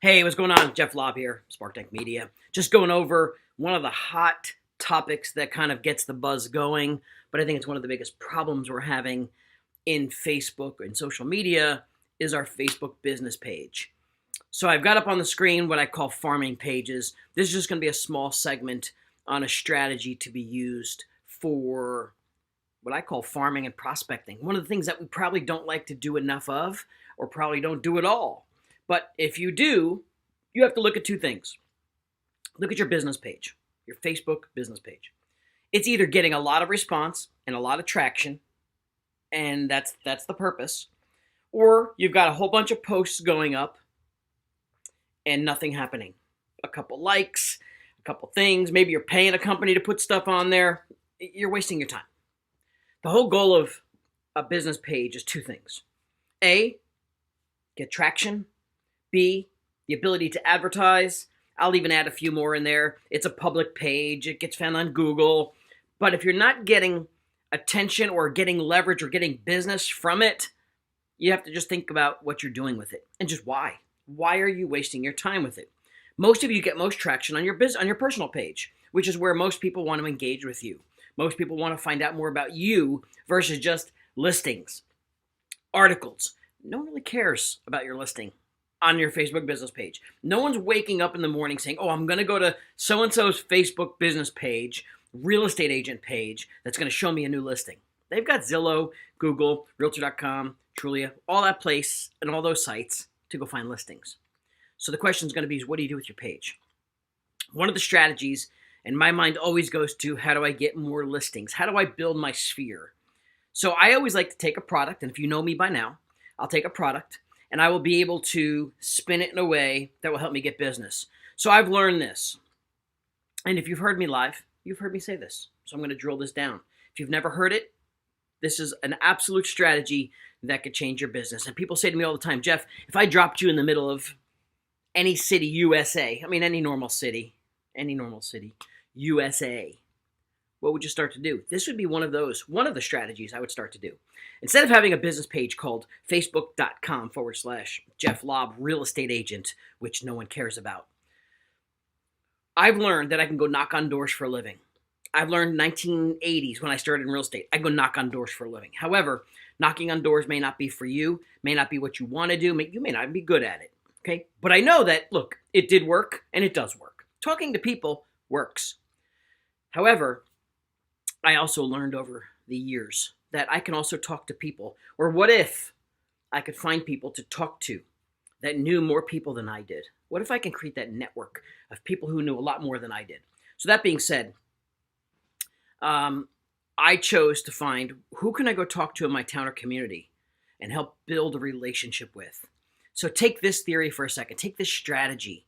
Hey, what's going on? Jeff Lobb here, SparkTank Media. Just going over one of the hot topics that kind of gets the buzz going, but I think it's one of the biggest problems we're having in Facebook and social media is our Facebook business page. So I've got up on the screen what I call farming pages. This is just going to be a small segment on a strategy to be used for what I call farming and prospecting. One of the things that we probably don't like to do enough of, or probably don't do at all. But if you do, you have to look at two things. Look at your business page, your Facebook business page. It's either getting a lot of response and a lot of traction, and that's the purpose, or you've got a whole bunch of posts going up and nothing happening. A couple likes, a couple things. Maybe you're paying a company to put stuff on there. You're wasting your time. The whole goal of a business page is two things. A, get traction. B, the ability to advertise. I'll even add a few more in there. It's a public page. It gets found on Google. But if you're not getting attention or getting leverage or getting business from it, you have to just think about what you're doing with it and just why. Why are you wasting your time with it? Most of you get most traction on your personal page, which is where most people want to engage with you. Most people want to find out more about you versus just listings, articles. No one really cares about your listing on your Facebook business page. No one's waking up in the morning saying, oh, I'm going to go to so-and-so's Facebook business page, real estate agent page, that's going to show me a new listing. They've got Zillow, Google, Realtor.com, Trulia, all that place and all those sites to go find listings. So the question is going to be, what do you do with your page? One of the strategies in my mind always goes to, how do I get more listings? How do I build my sphere? So I always like to take a product, and if you know me by now, I'll take a product and I will be able to spin it in a way that will help me get business. So I've learned this. And if you've heard me live, you've heard me say this. So I'm going to drill this down. If you've never heard it, this is an absolute strategy that could change your business. And people say to me all the time, Jeff, if I dropped you in the middle of any city, USA, I mean, any normal city, USA, what would you start to do? This would be one of the strategies I would start to do. Instead of having a business page called facebook.com/Jeff Lobb real estate agent, which no one cares about, I've learned that I can go knock on doors for a living. I've learned 1980s when I started in real estate, I go knock on doors for a living. However, knocking on doors may not be for you, may not be what you want to do, you may not be good at it, okay? But I know that, look, it did work and it does work. Talking to people works. However, I also learned over the years that I can also talk to people. Or what if I could find people to talk to that knew more people than I did? What if I can create that network of people who knew a lot more than I did? So that being said, I chose to find who can I go talk to in my town or community and help build a relationship with. So take this theory for a second. Take this strategy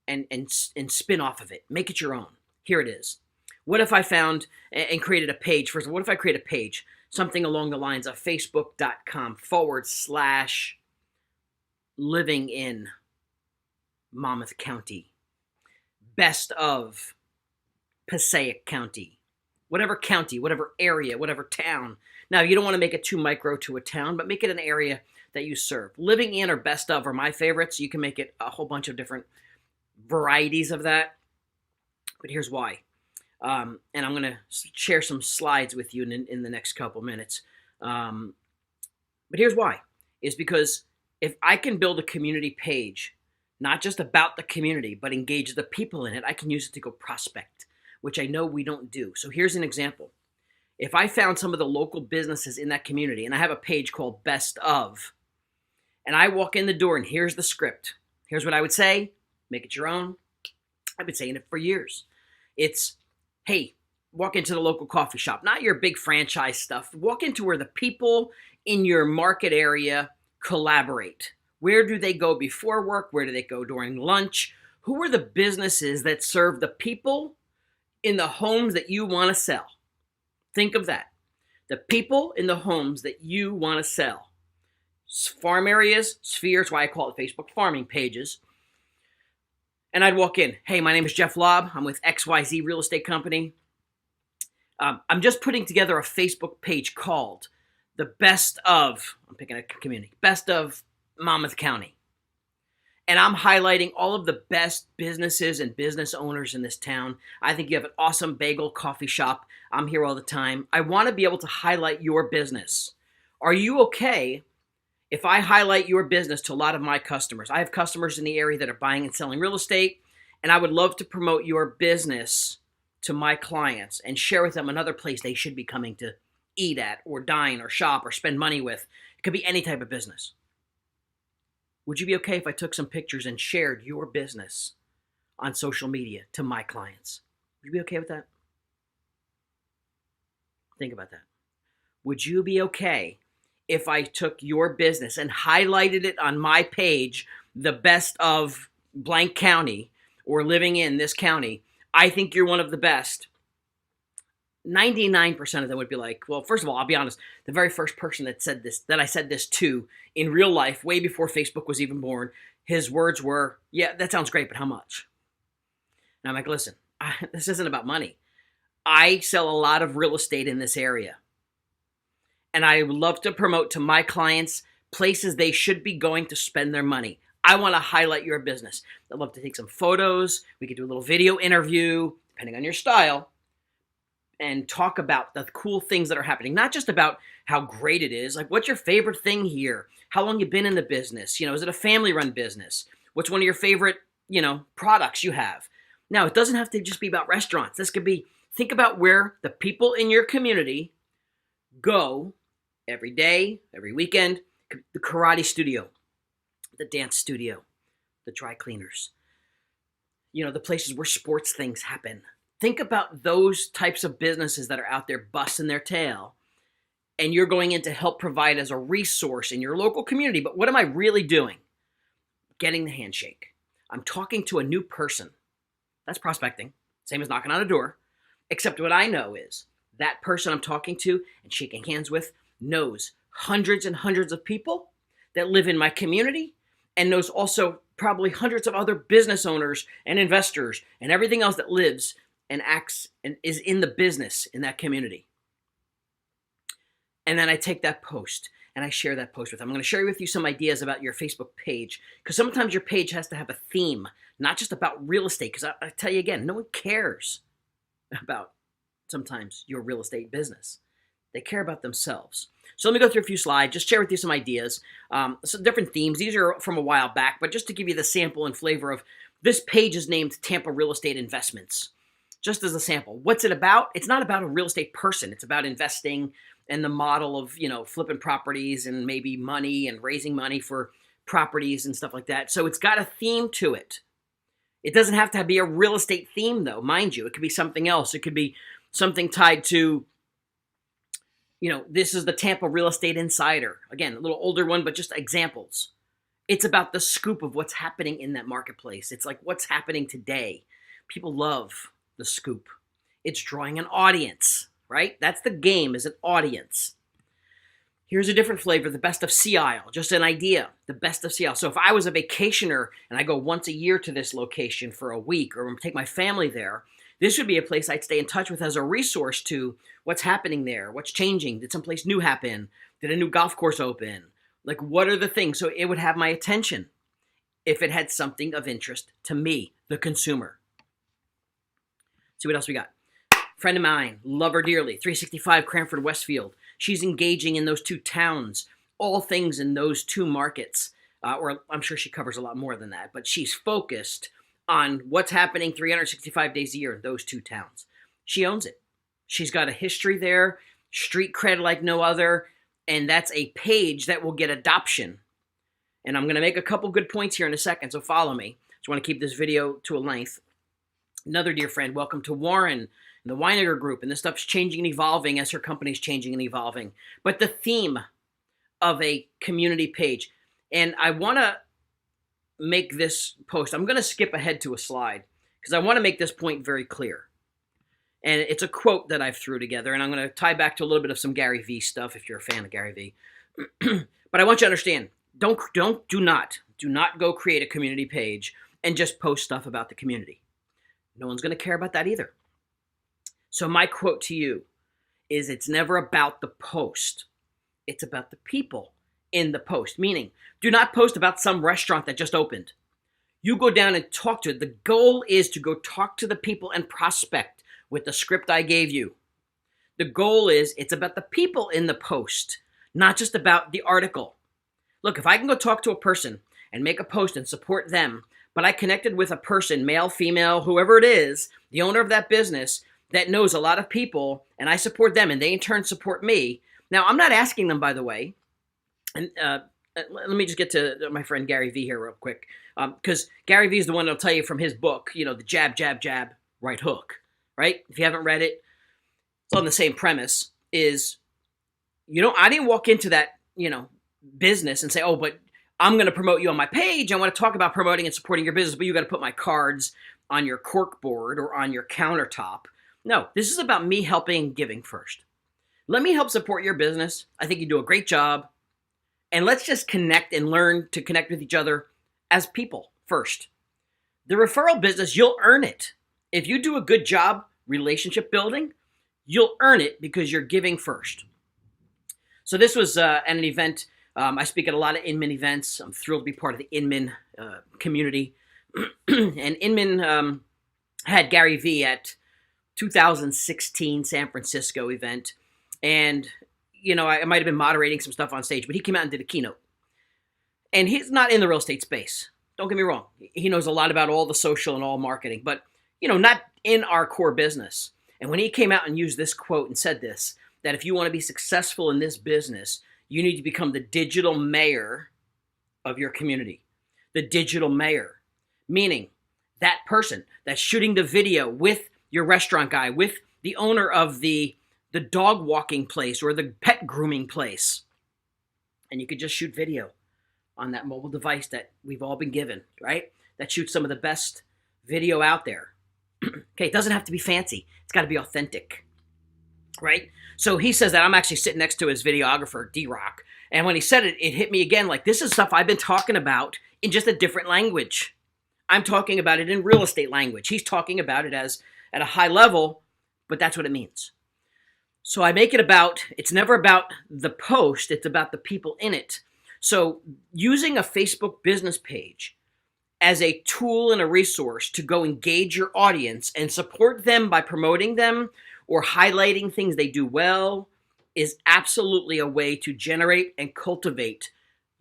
and spin off of it. Make it your own. Here it is. What if I found and created a page? First, what if I create a page, something along the lines of facebook.com/living in Monmouth County, best of Passaic County, whatever area, whatever town. Now, you don't want to make it too micro to a town, but make it an area that you serve. Living in or best of are my favorites. You can make it a whole bunch of different varieties of that. But here's why. And I'm going to share some slides with you in the next couple minutes. But here's why. Is because if I can build a community page, not just about the community, but engage the people in it, I can use it to go prospect, which I know we don't do. So here's an example. If I found some of the local businesses in that community, and I have a page called Best Of, and I walk in the door and here's the script. Here's what I would say. Make it your own. I've been saying it for years. It's, hey, walk into the local coffee shop, not your big franchise stuff. Walk into where the people in your market area collaborate. Where do they go before work? Where do they go during lunch? Who are the businesses that serve the people in the homes that you want to sell? Think of that. The people in the homes that you want to sell. Farm areas, spheres, why I call it Facebook farming pages. And I'd walk in. Hey, my name is Jeff Lobb. I'm with XYZ Real Estate Company. I'm just putting together a Facebook page called The Best of, I'm picking a community, Best of Monmouth County. and I'm highlighting all of the best businesses and business owners in this town. I think you have an awesome bagel coffee shop. I'm here all the time. I want to be able to highlight your business. Are you okay if I highlight your business to a lot of my customers? I have customers in the area that are buying and selling real estate, and I would love to promote your business to my clients and share with them another place they should be coming to eat at or dine or shop or spend money with. It could be any type of business. Would you be okay if I took some pictures and shared your business on social media to my clients? Would you be okay with that? Think about that. Would you be okay if I took your business and highlighted it on my page, the best of blank county or living in this county? I think you're one of the best. 99% of them would be like, well, first of all, I'll be honest. The very first person that said this, that I said this to in real life, way before Facebook was even born, his words were, yeah, that sounds great, but how much? And I'm like, listen, this isn't about money. I sell a lot of real estate in this area. And I would love to promote to my clients places they should be going to spend their money. I want to highlight your business. I'd love to take some photos. We could do a little video interview, depending on your style, and talk about the cool things that are happening. Not just about how great it is. Like, what's your favorite thing here? How long you been in the business? Is it a family-run business? What's one of your favorite, products you have? Now, it doesn't have to just be about restaurants. This could be, think about where the people in your community go every day, every weekend. The karate studio, the dance studio, the dry cleaners, the places where sports things happen. Think about those types of businesses that are out there busting their tail, and you're going in to help provide as a resource in your local community. But what am I really doing? Getting the handshake. I'm talking to a new person. That's prospecting. Same as knocking on a door. Except what I know is that person I'm talking to and shaking hands with knows hundreds and hundreds of people that live in my community, and knows also probably hundreds of other business owners and investors and everything else that lives and acts and is in the business in that community. And then I take that post and I share that post with them. I'm going to share with you some ideas about your Facebook page, because sometimes your page has to have a theme, not just about real estate. Because I tell you again, no one cares about sometimes your real estate business. They care about themselves. So let me go through a few slides, just share with you some ideas, some different themes. These are from a while back, but just to give you the sample and flavor of, this page is named Tampa Real Estate Investments. Just as a sample. What's it about? It's not about a real estate person. It's about investing and the model of, flipping properties and maybe money and raising money for properties and stuff like that. So it's got a theme to it. It doesn't have to be a real estate theme, though, mind you. It could be something else. It could be something tied to, this is the Tampa Real Estate Insider. Again, a little older one, but just examples. It's about the scoop of what's happening in that marketplace. It's like what's happening today. People love the scoop. It's drawing an audience, right? That's the game, is an audience. Here's a different flavor, the best of Sea Isle. Just an idea, the best of Sea Isle. So if I was a vacationer and I go once a year to this location for a week, or take my family there, this would be a place I'd stay in touch with as a resource to what's happening there, what's changing, did someplace new happen, did a new golf course open? Like, what are the things? So it would have my attention if it had something of interest to me, the consumer. See what else we got. Friend of mine, love her dearly, 365 Cranford Westfield. She's engaging in those two towns, all things in those two markets. Or I'm sure she covers a lot more than that, but she's focused on what's happening 365 days a year in those two towns. She owns it. She's got a history there, street cred like no other, and that's a page that will get adoption. And I'm going to make a couple good points here in a second, so follow me. Just want to keep this video to a length. Another dear friend, welcome to Warren and the Weiniger Group, and this stuff's changing and evolving as her company's changing and evolving. But the theme of a community page, and I want to make this post, I'm going to skip ahead to a slide because I want to make this point very clear. And it's a quote that I've threw together, and I'm going to tie back to a little bit of some Gary Vee stuff if you're a fan of Gary Vee. But I want you to understand, do not go create a community page and just post stuff about the community. No one's going to care about that either. So my quote to you is, it's never about the post. It's about the people in the post. Meaning, do not post about some restaurant that just opened. You go down and talk to it. The goal is to go talk to the people and prospect with the script I gave you. The goal is it's about the people in the post, not just about the article. Look, if I can go talk to a person and make a post and support them, but I connected with a person, male, female, whoever it is, the owner of that business that knows a lot of people, and I support them and they in turn support me. Now, I'm not asking them, by the way, and let me just get to my friend Gary Vee here real quick, because Gary Vee is the one that'll tell you from his book, the jab, jab, jab, right hook, right? If you haven't read it, it's on the same premise. I didn't walk into that, business and say, oh, but I'm going to promote you on my page. I want to talk about promoting and supporting your business, but you got to put my cards on your cork board or on your countertop. No, this is about me helping and giving first. Let me help support your business. I think you do a great job. And let's just connect and learn to connect with each other as people first. The referral business, you'll earn it. If you do a good job relationship building, you'll earn it because you're giving first. So this was at an event. I speak at a lot of Inman events. I'm thrilled to be part of the Inman community. And Inman had Gary Vee at 2016 San Francisco event. And, I might have been moderating some stuff on stage, but he came out and did a keynote. And he's not in the real estate space. Don't get me wrong. He knows a lot about all the social and all marketing, but, not in our core business. And when he came out and used this quote and said this, that if you want to be successful in this business, you need to become the digital mayor of your community. The digital mayor, meaning that person that's shooting the video with your restaurant guy, with the owner of the dog walking place or the pet grooming place. And you could just shoot video on that mobile device that we've all been given, right? That shoots some of the best video out there. Okay, it doesn't have to be fancy. It's got to be authentic, right? So he says that. I'm actually sitting next to his videographer, D-Rock. And when he said it, it hit me again. Like, this is stuff I've been talking about in just a different language. I'm talking about it in real estate language. He's talking about it as at a high level, but that's what it means. So I make it about, it's never about the post, it's about the people in it. So using a Facebook business page as a tool and a resource to go engage your audience and support them by promoting them or highlighting things they do well is absolutely a way to generate and cultivate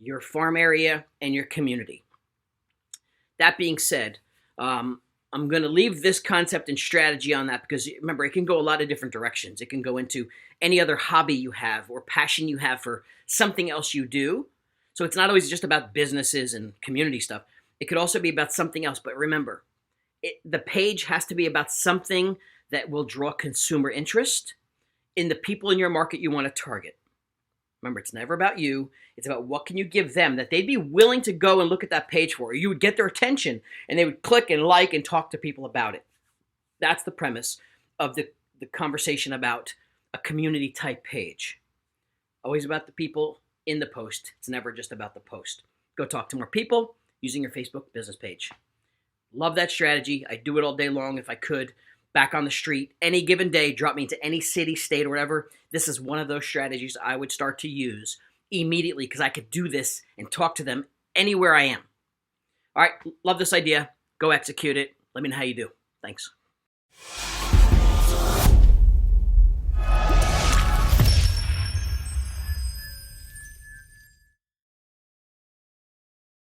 your farm area and your community. That being said, I'm going to leave this concept and strategy on that because remember, it can go a lot of different directions. It can go into any other hobby you have or passion you have for something else you do. So it's not always just about businesses and community stuff. It could also be about something else. But remember, the page has to be about something that will draw consumer interest in the people in your market you want to target. Remember, it's never about you. It's about what can you give them that they'd be willing to go and look at that page for. You would get their attention and they would click and like and talk to people about it. That's the premise of the conversation about a community type page. Always about the people in the post. It's never just about the post. Go talk to more people using your Facebook business page. Love that strategy. I do it all day long if I could. Back on the street, any given day, drop me into any city, state, or whatever. This is one of those strategies I would start to use immediately because I could do this and talk to them anywhere I am. All right, love this idea. Go execute it. Let me know how you do. Thanks.